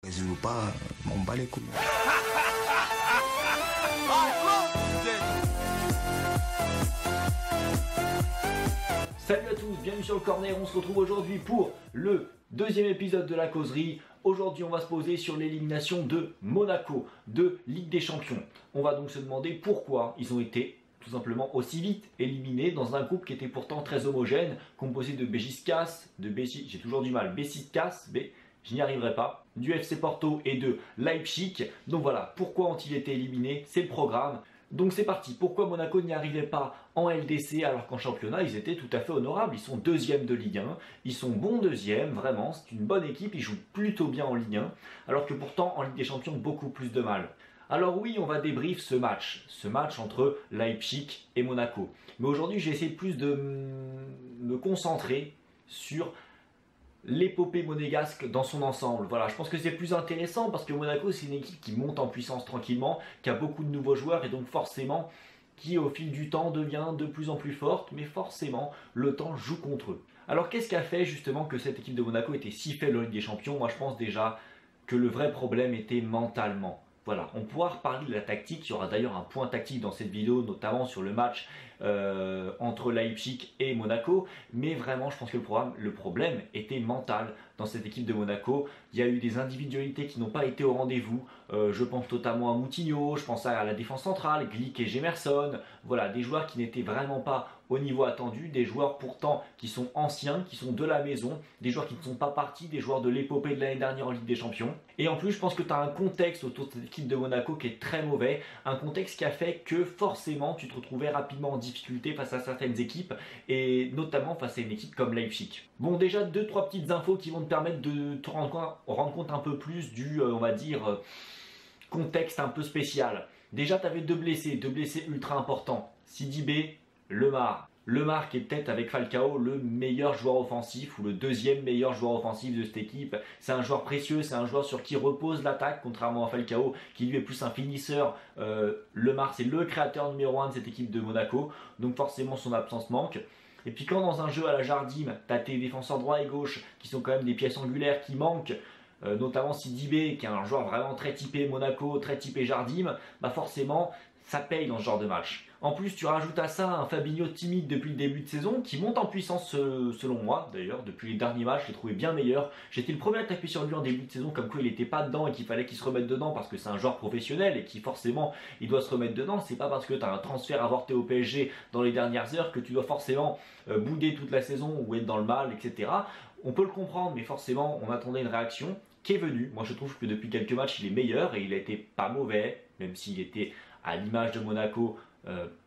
Je veux pas, m'en bats les couilles. Salut à tous, bienvenue sur le Corner, on se retrouve aujourd'hui pour le deuxième épisode de la causerie. Aujourd'hui on va se poser sur l'élimination de Monaco, de Ligue des Champions. On va donc se demander pourquoi ils ont été tout simplement aussi vite éliminés dans un groupe qui était pourtant très homogène, composé de Besiktas, j'ai toujours du mal, Besiktas, je n'y arriverai pas, du FC Porto et de Leipzig. Donc voilà, pourquoi ont-ils été éliminés? C'est le programme. Donc c'est parti, pourquoi Monaco n'y arrivait pas en LDC alors qu'en championnat ils étaient tout à fait honorables? Ils sont deuxième de Ligue 1, ils sont bons deuxième, vraiment, c'est une bonne équipe, ils jouent plutôt bien en Ligue 1, alors que pourtant en Ligue des Champions beaucoup plus de mal. Alors oui, on va débrief ce match entre Leipzig et Monaco. Mais aujourd'hui j'ai essayé plus de me concentrer sur l'épopée monégasque dans son ensemble. Voilà, je pense que c'est plus intéressant parce que Monaco c'est une équipe qui monte en puissance tranquillement, qui a beaucoup de nouveaux joueurs et donc forcément qui au fil du temps devient de plus en plus forte, mais forcément le temps joue contre eux. Alors qu'est-ce qui a fait justement que cette équipe de Monaco était si faible en Ligue des Champions? Moi je pense déjà que le vrai problème était mentalement. Voilà, on pourra reparler de la tactique, il y aura d'ailleurs un point tactique dans cette vidéo, notamment sur le match entre Leipzig et Monaco, mais vraiment je pense que le problème était mental dans cette équipe de Monaco. Il y a eu des individualités qui n'ont pas été au rendez-vous, je pense notamment à Moutinho, je pense à la défense centrale, Glick et Gemerson, voilà, des joueurs qui n'étaient vraiment pas au niveau attendu, des joueurs pourtant qui sont anciens, qui sont de la maison, des joueurs qui ne sont pas partis, des joueurs de l'épopée de l'année dernière en Ligue des Champions. Et en plus je pense que tu as un contexte autour de cette équipe de Monaco qui est très mauvais, un contexte qui a fait que forcément tu te retrouvais rapidement en difficulté face à certaines équipes et notamment face à une équipe comme Leipzig. Bon, déjà 2-3 petites infos qui vont te permettre de te rendre compte un peu plus du, on va dire, contexte un peu spécial. Déjà tu avais deux blessés ultra importants, Sidibé, Lemar qui est peut-être avec Falcao le meilleur joueur offensif ou le deuxième meilleur joueur offensif de cette équipe. C'est un joueur précieux, c'est un joueur sur qui repose l'attaque, contrairement à Falcao qui lui est plus un finisseur. Lemar c'est le créateur numéro 1 de cette équipe de Monaco, donc forcément son absence manque. Et puis quand dans un jeu à la Jardim, tu as tes défenseurs droit et gauche qui sont quand même des pièces angulaires qui manquent, notamment Sidibé qui est un joueur vraiment très typé Monaco, très typé Jardim, bah forcément ça paye dans ce genre de match. En plus, tu rajoutes à ça un Fabinho timide depuis le début de saison, qui monte en puissance selon moi, d'ailleurs, depuis les derniers matchs, je l'ai trouvé bien meilleur. J'étais le premier à taper sur lui en début de saison, comme quoi il n'était pas dedans et qu'il fallait qu'il se remette dedans parce que c'est un joueur professionnel et qui forcément, il doit se remettre dedans. C'est pas parce que tu as un transfert avorté au PSG dans les dernières heures que tu dois forcément bouder toute la saison ou être dans le mal, etc. On peut le comprendre, mais forcément, on attendait une réaction qui est venue. Moi, je trouve que depuis quelques matchs, il est meilleur et il a été pas mauvais, même s'il était à l'image de Monaco,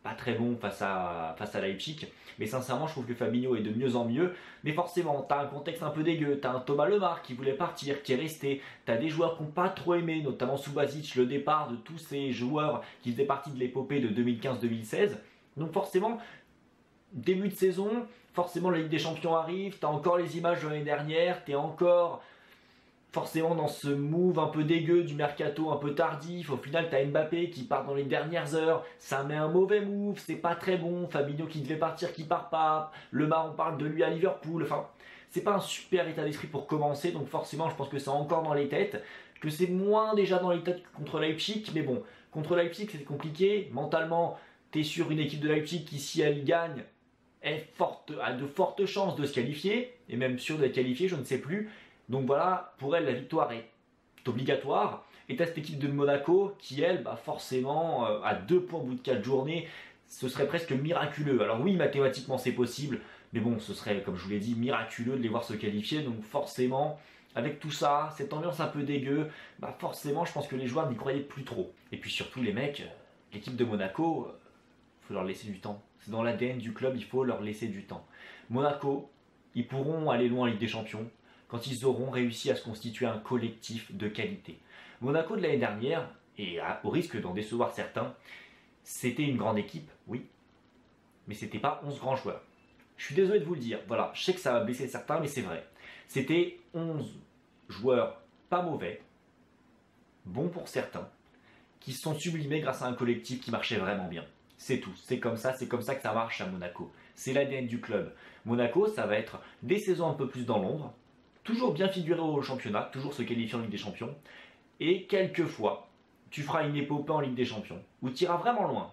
pas très bon face à Leipzig. Mais sincèrement, je trouve que Fabinho est de mieux en mieux. Mais forcément, tu as un contexte un peu dégueu. Tu as un Thomas Lemar qui voulait partir, qui est resté. Tu as des joueurs qui n'ont pas trop aimé, notamment Subasic, le départ de tous ces joueurs qui faisaient partie de l'épopée de 2015-2016. Donc forcément, début de saison, forcément la Ligue des Champions arrive. Tu as encore les images de l'année dernière. Tu es encore forcément dans ce move un peu dégueu du mercato un peu tardif. Au final t'as Mbappé qui part dans les dernières heures, ça met un mauvais move, c'est pas très bon. Fabinho qui devait partir qui part pas, Lemar on parle de lui à Liverpool, enfin c'est pas un super état d'esprit pour commencer. Donc forcément je pense que c'est encore dans les têtes, que c'est moins déjà dans les têtes que contre Leipzig. Mais bon, contre Leipzig c'est compliqué, mentalement t'es sur une équipe de Leipzig qui si elle gagne a de fortes chances de se qualifier, et même sûr d'être qualifiée, je ne sais plus. Donc voilà, pour elle, la victoire est obligatoire. Et tu as cette équipe de Monaco qui, elle, bah forcément, à 2 points au bout de 4 journées, ce serait presque miraculeux. Alors oui, mathématiquement, c'est possible. Mais bon, ce serait, comme je vous l'ai dit, miraculeux de les voir se qualifier. Donc forcément, avec tout ça, cette ambiance un peu dégueu, bah forcément, je pense que les joueurs n'y croyaient plus trop. Et puis surtout, les mecs, l'équipe de Monaco, faut leur laisser du temps. C'est dans l'ADN du club, il faut leur laisser du temps. Monaco, ils pourront aller loin en Ligue des Champions quand ils auront réussi à se constituer un collectif de qualité. Monaco de l'année dernière, et au risque d'en décevoir certains, c'était une grande équipe, oui, mais c'était pas 11 grands joueurs. Je suis désolé de vous le dire, voilà, je sais que ça va blesser certains, mais c'est vrai. C'était 11 joueurs pas mauvais, bons pour certains, qui se sont sublimés grâce à un collectif qui marchait vraiment bien. C'est tout, c'est comme ça que ça marche à Monaco. C'est l'ADN du club. Monaco, ça va être des saisons un peu plus dans l'ombre, toujours bien figurer au championnat, toujours se qualifier en Ligue des Champions. Et quelquefois, tu feras une épopée en Ligue des Champions, où tu iras vraiment loin,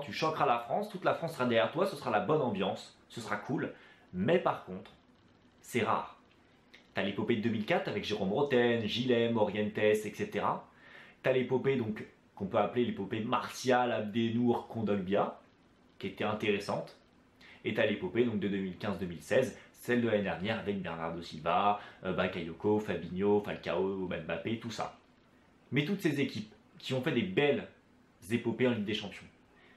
tu choqueras la France, toute la France sera derrière toi, ce sera la bonne ambiance, ce sera cool. Mais par contre, c'est rare. Tu as l'épopée de 2004 avec Jérôme Roten, Gilles, Morientes, etc. Tu as l'épopée donc qu'on peut appeler l'épopée Martial, Abdenour, Kondogbia, qui était intéressante. Et tu as l'épopée donc de 2015-2016, celle de l'année dernière avec Bernardo Silva, Bakayoko, Fabinho, Falcao, Mbappé, tout ça. Mais toutes ces équipes qui ont fait des belles épopées en Ligue des Champions,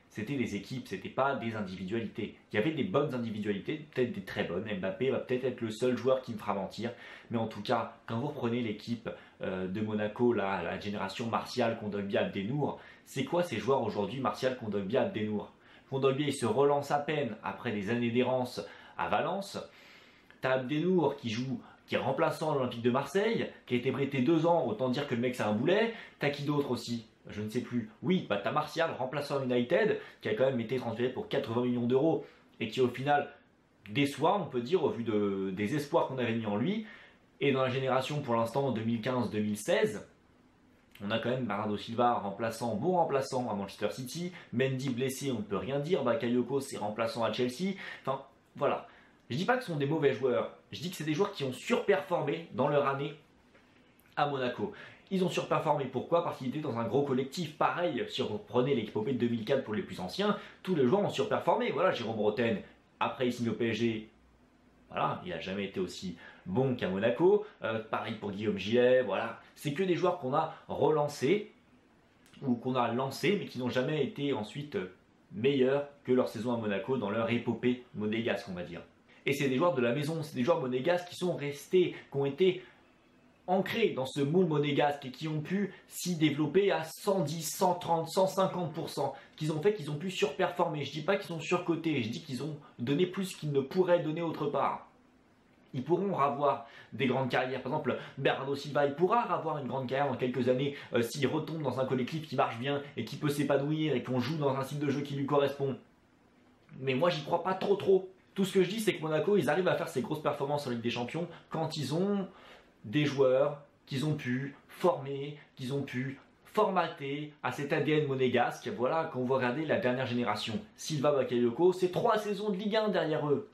c'était des équipes, c'était pas des individualités. Il y avait des bonnes individualités, peut-être des très bonnes. Mbappé va peut-être être le seul joueur qui me fera mentir. Mais en tout cas, quand vous reprenez l'équipe de Monaco, la génération Martial, Kondogbia, Abdenour, c'est quoi ces joueurs aujourd'hui, Martial, Kondogbia, Abdenour? Kondogbia, il se relance à peine après des années d'errance à Valence. T'as Abdenour qui est remplaçant à l'Olympique de Marseille, qui a été prêté 2 ans, autant dire que le mec c'est un boulet. T'as qui d'autre aussi? Je ne sais plus. Oui, t'as Martial, remplaçant à United, qui a quand même été transféré pour 80 millions d'euros et qui au final déçoit, on peut dire, au vu des espoirs qu'on avait mis en lui. Et dans la génération pour l'instant 2015-2016, on a quand même Bernardo Silva, bon remplaçant à Manchester City, Mendy blessé, on ne peut rien dire, Bakayoko c'est remplaçant à Chelsea. Enfin voilà. Je dis pas que ce sont des mauvais joueurs, je dis que c'est des joueurs qui ont surperformé dans leur année à Monaco. Ils ont surperformé, pourquoi? Parce qu'ils étaient dans un gros collectif. Pareil, si on prenait l'épopée de 2004 pour les plus anciens, tous les joueurs ont surperformé. Voilà, Jérôme Roten, après il signe au PSG, voilà, il n'a jamais été aussi bon qu'à Monaco. Pareil pour Guillaume Gillet, voilà. C'est que des joueurs qu'on a relancés, ou qu'on a lancés, mais qui n'ont jamais été ensuite meilleurs que leur saison à Monaco dans leur épopée monégasque, on va dire. Et c'est des joueurs de la maison, c'est des joueurs monégasques qui sont restés, qui ont été ancrés dans ce moule monégasque et qui ont pu s'y développer à 110, 130, 150%, qu'ils ont fait qu'ils ont pu surperformer. Je ne dis pas qu'ils sont surcotés, je dis qu'ils ont donné plus qu'ils ne pourraient donner autre part. Ils pourront avoir des grandes carrières. Par exemple, Bernardo Silva, il pourra avoir une grande carrière dans quelques années s'il retombe dans un collectif qui marche bien et qui peut s'épanouir et qu'on joue dans un style de jeu qui lui correspond. Mais moi, j'y crois pas trop. Tout ce que je dis, c'est que Monaco, ils arrivent à faire ces grosses performances en Ligue des Champions quand ils ont des joueurs qu'ils ont pu former, qu'ils ont pu formater à cet ADN monégasque. Voilà, quand vous regardez la dernière génération, Silva, Bakayoko, c'est 3 saisons de Ligue 1 derrière eux.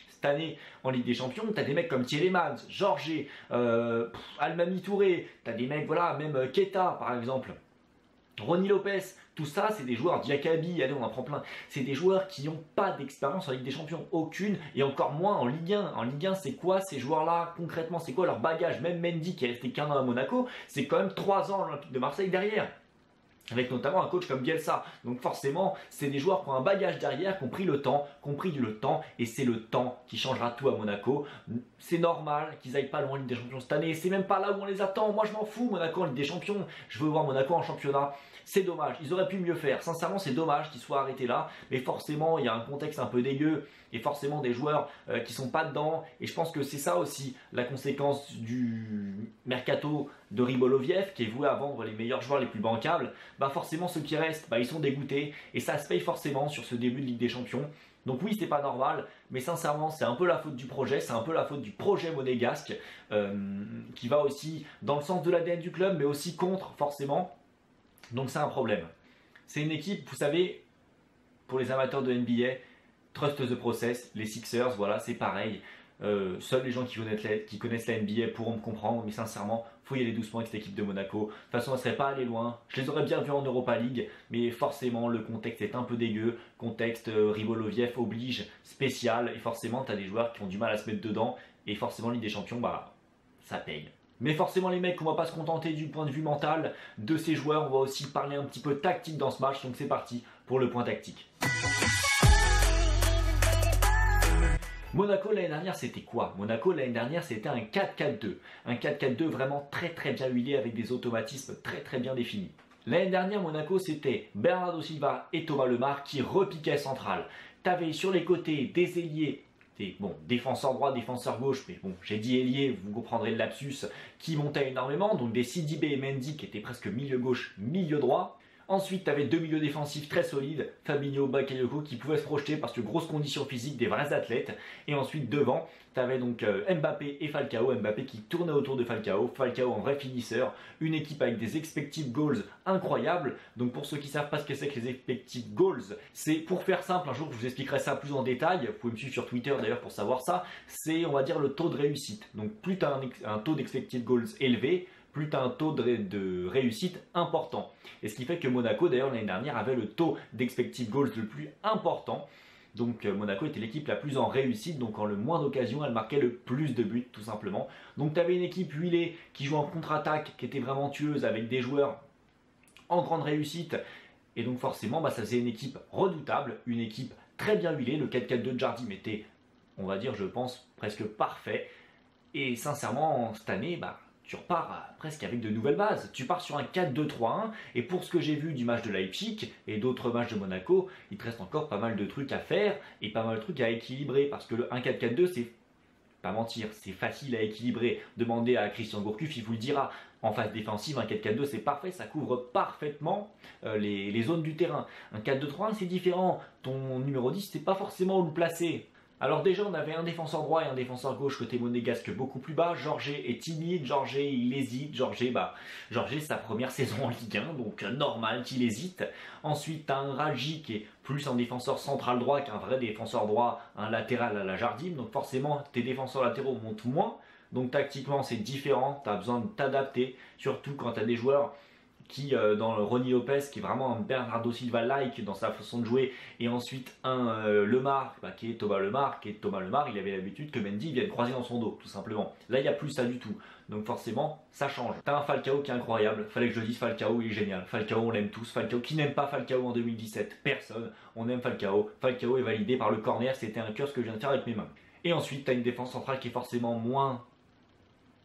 Cette année, en Ligue des Champions, tu as des mecs comme Tielemans, Jorge, Almami Touré, tu as des mecs, voilà, même Keita par exemple, Ronny Lopez, tout ça c'est des joueurs, Diakabi, allez on en prend plein, c'est des joueurs qui n'ont pas d'expérience en Ligue des Champions, aucune, et encore moins en Ligue 1. En Ligue 1, c'est quoi ces joueurs-là concrètement? C'est quoi leur bagage? Même Mendy qui est resté qu'un an à Monaco, c'est quand même 3 ans à l'Olympique de Marseille derrière. Avec notamment un coach comme Bielsa. Donc forcément, c'est des joueurs qui ont un bagage derrière, qui ont pris le temps, et c'est le temps qui changera tout à Monaco. C'est normal qu'ils aillent pas loin en Ligue des Champions cette année, c'est même pas là où on les attend. Moi je m'en fous, Monaco en Ligue des Champions, je veux voir Monaco en championnat. C'est dommage, ils auraient pu mieux faire. Sincèrement, c'est dommage qu'ils soient arrêtés là, mais forcément, il y a un contexte un peu dégueu et forcément des joueurs qui sont pas dedans. Et je pense que c'est ça aussi la conséquence du mercato de Ryboloviev qui est voué à vendre les meilleurs joueurs les plus bancables. Bah forcément, ceux qui restent, bah, ils sont dégoûtés et ça se paye forcément sur ce début de Ligue des Champions. Donc oui, c'est pas normal, mais sincèrement, c'est un peu la faute du projet, c'est un peu la faute du projet monégasque qui va aussi dans le sens de l'ADN du club, mais aussi contre forcément. Donc c'est un problème. C'est une équipe, vous savez, pour les amateurs de NBA, trust the process, les Sixers, voilà, c'est pareil. Seuls les gens qui connaissent la NBA pourront me comprendre, mais sincèrement, il faut y aller doucement avec cette équipe de Monaco. De toute façon, elle ne serait pas allée loin. Je les aurais bien vus en Europa League, mais forcément, le contexte est un peu dégueu. Contexte Ryboloviev oblige, spécial, et forcément, tu as des joueurs qui ont du mal à se mettre dedans, et forcément, Ligue des Champions, bah, ça paye. Mais forcément les mecs, on va pas se contenter du point de vue mental de ces joueurs, on va aussi parler un petit peu tactique dans ce match, donc c'est parti pour le point tactique. Monaco l'année dernière c'était quoi? Monaco l'année dernière c'était un 4-4-2. Un 4-4-2 vraiment très bien huilé avec des automatismes très bien définis. L'année dernière Monaco c'était Bernardo Silva et Thomas Lemar qui repiquaient central. T'avais sur les côtés des ailiers, défenseur droit, défenseur gauche, mais bon, j'ai dit ailier, vous comprendrez le lapsus, qui montaient énormément, donc des Sidibé et Mendy qui étaient presque milieu gauche, milieu droit. Ensuite, tu avais deux milieux défensifs très solides, Fabinho, Bakayoko, qui pouvaient se projeter parce que grosse condition physique, des vrais athlètes. Et ensuite, devant, tu avais donc Mbappé et Falcao. Mbappé qui tournait autour de Falcao. Falcao en vrai finisseur. Une équipe avec des expected goals incroyables. Donc pour ceux qui ne savent pas ce que c'est que les expected goals, c'est pour faire simple, un jour je vous expliquerai ça plus en détail. Vous pouvez me suivre sur Twitter d'ailleurs pour savoir ça. C'est, on va dire, le taux de réussite. Donc plus tu as un taux d'expected goals élevé, plus tu as un taux de réussite important. Et ce qui fait que Monaco, d'ailleurs, l'année dernière, avait le taux d'expected goals le plus important. Donc Monaco était l'équipe la plus en réussite, donc en le moins d'occasions, elle marquait le plus de buts, tout simplement. Donc tu avais une équipe huilée qui jouait en contre-attaque, qui était vraiment tueuse, avec des joueurs en grande réussite. Et donc forcément, ça faisait une équipe redoutable, une équipe très bien huilée. Le 4-4-2 de Jardim était, on va dire, je pense, presque parfait. Et sincèrement, cette année, tu repars presque avec de nouvelles bases. Tu pars sur un 4-2-3-1 et pour ce que j'ai vu du match de Leipzig et d'autres matchs de Monaco, il te reste encore pas mal de trucs à faire et pas mal de trucs à équilibrer parce que le 1-4-4-2, c'est pas mentir, c'est facile à équilibrer. Demandez à Christian Gourcuff, il vous le dira. En phase défensive, un 4-4-2 c'est parfait, ça couvre parfaitement les zones du terrain. Un 4-2-3-1 c'est différent. Ton numéro 10, c'est pas forcément où le placer. Alors déjà, on avait un défenseur droit et un défenseur gauche côté monégasque beaucoup plus bas. Jorge est timide, Jorge il hésite. Jorge, c'est sa première saison en Ligue 1, donc normal qu'il hésite. Ensuite, tu as un Raji qui est plus un défenseur central droit qu'un vrai défenseur droit, un latéral à la Jardim. Donc forcément, tes défenseurs latéraux montent moins. Donc tactiquement, c'est différent, tu as besoin de t'adapter, surtout quand tu as des joueurs qui, dans le Ronny Lopez, qui est vraiment un Bernardo Silva-like dans sa façon de jouer, et ensuite un Lemar, qui est Thomas Lemar, il avait l'habitude que Mendy vienne croiser dans son dos, tout simplement. Là, il n'y a plus ça du tout. Donc forcément, ça change. T'as un Falcao qui est incroyable, fallait que je le dise, Falcao, il est génial. Falcao, on l'aime tous. Falcao, qui n'aime pas Falcao en 2017? Personne. On aime Falcao. Falcao est validé par le corner, c'était un cœur ce que je viens de faire avec mes mains. Et ensuite, tu as une défense centrale qui est forcément moins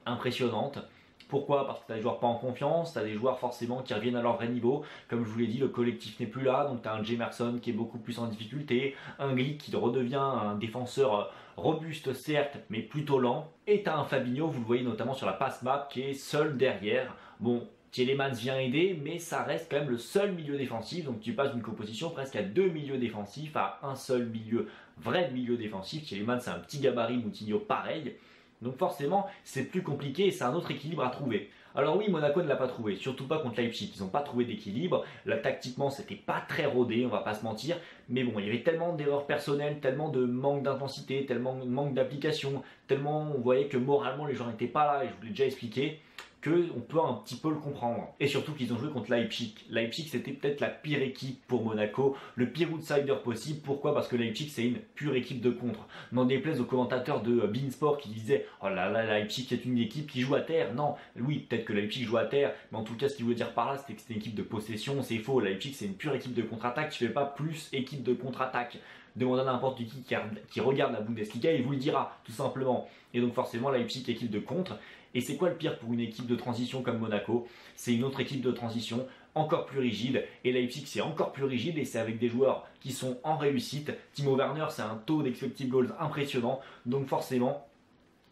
impressionnante. Pourquoi? Parce que tu as des joueurs pas en confiance, tu as des joueurs forcément qui reviennent à leur vrai niveau. Comme je vous l'ai dit, le collectif n'est plus là, donc tu as un Jemerson qui est beaucoup plus en difficulté, un Glick qui redevient un défenseur robuste certes, mais plutôt lent. Et tu as un Fabinho, vous le voyez notamment sur la passe map, qui est seul derrière. Bon, Tielemans vient aider, mais ça reste quand même le seul milieu défensif, donc tu passes d'une composition presque à deux milieux défensifs, à un seul milieu, vrai milieu défensif. Tielemans c'est un petit gabarit, Moutinho pareil. Donc forcément, c'est plus compliqué et c'est un autre équilibre à trouver. Alors oui, Monaco ne l'a pas trouvé, surtout pas contre Leipzig. Ils n'ont pas trouvé d'équilibre. Là, tactiquement, c'était pas très rodé, on va pas se mentir. Mais bon, il y avait tellement d'erreurs personnelles, tellement de manque d'intensité, tellement de manque d'application, tellement on voyait que moralement les gens n'étaient pas là, et je vous l'ai déjà expliqué, qu'on peut un petit peu le comprendre. Et surtout qu'ils ont joué contre Leipzig. Leipzig, c'était peut-être la pire équipe pour Monaco, le pire outsider possible. Pourquoi? Parce que Leipzig, c'est une pure équipe de contre. N'en déplaise aux commentateurs de beIN Sport qui disaient « Oh là là, Leipzig, c'est une équipe qui joue à terre. » Non, oui, peut-être que Leipzig joue à terre, mais en tout cas, ce qu'il voulait dire par là, c'était que c'était une équipe de possession. C'est faux, Leipzig, c'est une pure équipe de contre-attaque. Tu ne fais pas plus équipe de contre-attaque. Demandez à n'importe qui regarde la Bundesliga, il vous le dira, tout simplement. Et donc forcément, Leipzig, équipe de contre. Et c'est quoi le pire pour une équipe de transition comme Monaco? C'est une autre équipe de transition encore plus rigide. Et Leipzig, c'est encore plus rigide et c'est avec des joueurs qui sont en réussite. Timo Werner, c'est un taux d'expected goals impressionnant. Donc forcément,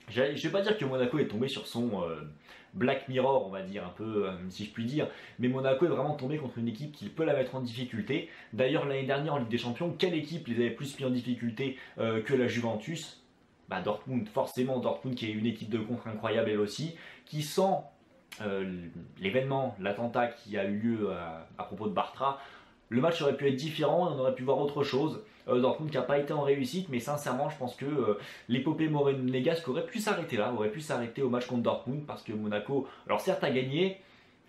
je ne vais pas dire que Monaco est tombé sur son Black Mirror, on va dire, un peu, si je puis dire. Mais Monaco est vraiment tombé contre une équipe qui peut la mettre en difficulté. D'ailleurs, l'année dernière en Ligue des Champions, quelle équipe les avait plus mis en difficulté que la Juventus? Dortmund, forcément Dortmund qui est une équipe de contre incroyable elle aussi, qui sent l'événement, l'attentat qui a eu lieu à propos de Bartra, le match aurait pu être différent, on aurait pu voir autre chose. Dortmund qui n'a pas été en réussite, mais sincèrement je pense que l'épopée monégasque aurait pu s'arrêter là, aurait pu s'arrêter au match contre Dortmund, parce que Monaco, alors certes a gagné,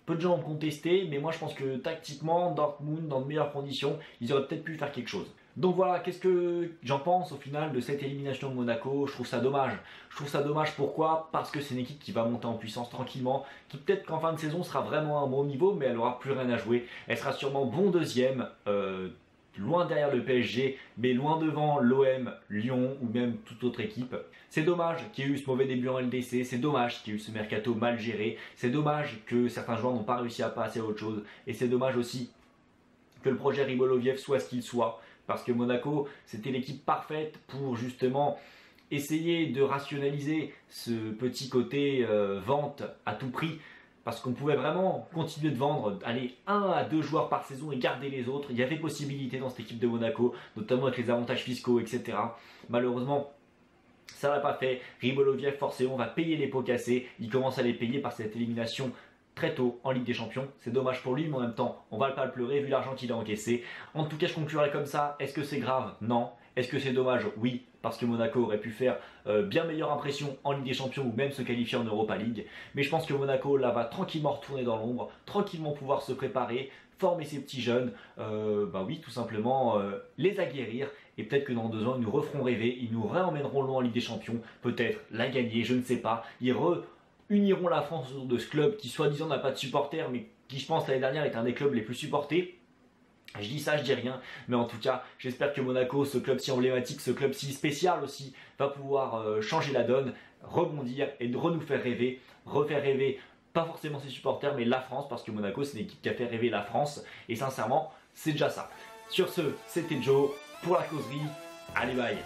peu de gens ont contesté, mais moi je pense que tactiquement, Dortmund, dans de meilleures conditions, ils auraient peut-être pu faire quelque chose. Donc voilà, qu'est-ce que j'en pense au final de cette élimination de Monaco? Je trouve ça dommage. Je trouve ça dommage, pourquoi? Parce que c'est une équipe qui va monter en puissance tranquillement, qui peut-être qu'en fin de saison sera vraiment à un bon niveau, mais elle n'aura plus rien à jouer. Elle sera sûrement bon deuxième, loin derrière le PSG, mais loin devant l'OM, Lyon ou même toute autre équipe. C'est dommage qu'il y ait eu ce mauvais début en LDC, c'est dommage qu'il y ait eu ce mercato mal géré, c'est dommage que certains joueurs n'ont pas réussi à passer à autre chose, et c'est dommage aussi que le projet Ryboloviev soit ce qu'il soit, parce que Monaco, c'était l'équipe parfaite pour justement essayer de rationaliser ce petit côté vente à tout prix. parce qu'on pouvait vraiment continuer de vendre, aller 1 à 2 joueurs par saison et garder les autres. Il y avait possibilité dans cette équipe de Monaco, notamment avec les avantages fiscaux, etc. Malheureusement, ça l'a pas fait. Ryboloviev, forcément, va payer les pots cassés. Il commence à les payer par cette élimination très tôt en Ligue des Champions. C'est dommage pour lui, mais en même temps, on va pas le pleurer vu l'argent qu'il a encaissé. En tout cas, je conclurai comme ça. Est-ce que c'est grave? Non. Est-ce que c'est dommage? Oui, parce que Monaco aurait pu faire bien meilleure impression en Ligue des Champions ou même se qualifier en Europa League. Mais je pense que Monaco là va tranquillement retourner dans l'ombre, tranquillement pouvoir se préparer, former ses petits jeunes, oui, tout simplement les aguerrir. Et peut-être que dans 2 ans, ils nous referont rêver, ils nous réemmèneront loin en Ligue des Champions, peut-être la gagner, je ne sais pas. Ils uniront la France autour de ce club qui soi-disant n'a pas de supporters, mais qui je pense l'année dernière est un des clubs les plus supportés. Je dis ça, je dis rien, mais en tout cas, j'espère que Monaco, ce club si emblématique, ce club si spécial aussi, va pouvoir changer la donne, rebondir et nous faire rêver, refaire rêver, pas forcément ses supporters, mais la France, parce que Monaco, c'est une équipe qui a fait rêver la France, et sincèrement, c'est déjà ça. Sur ce, c'était Joe, pour la causerie, allez bye.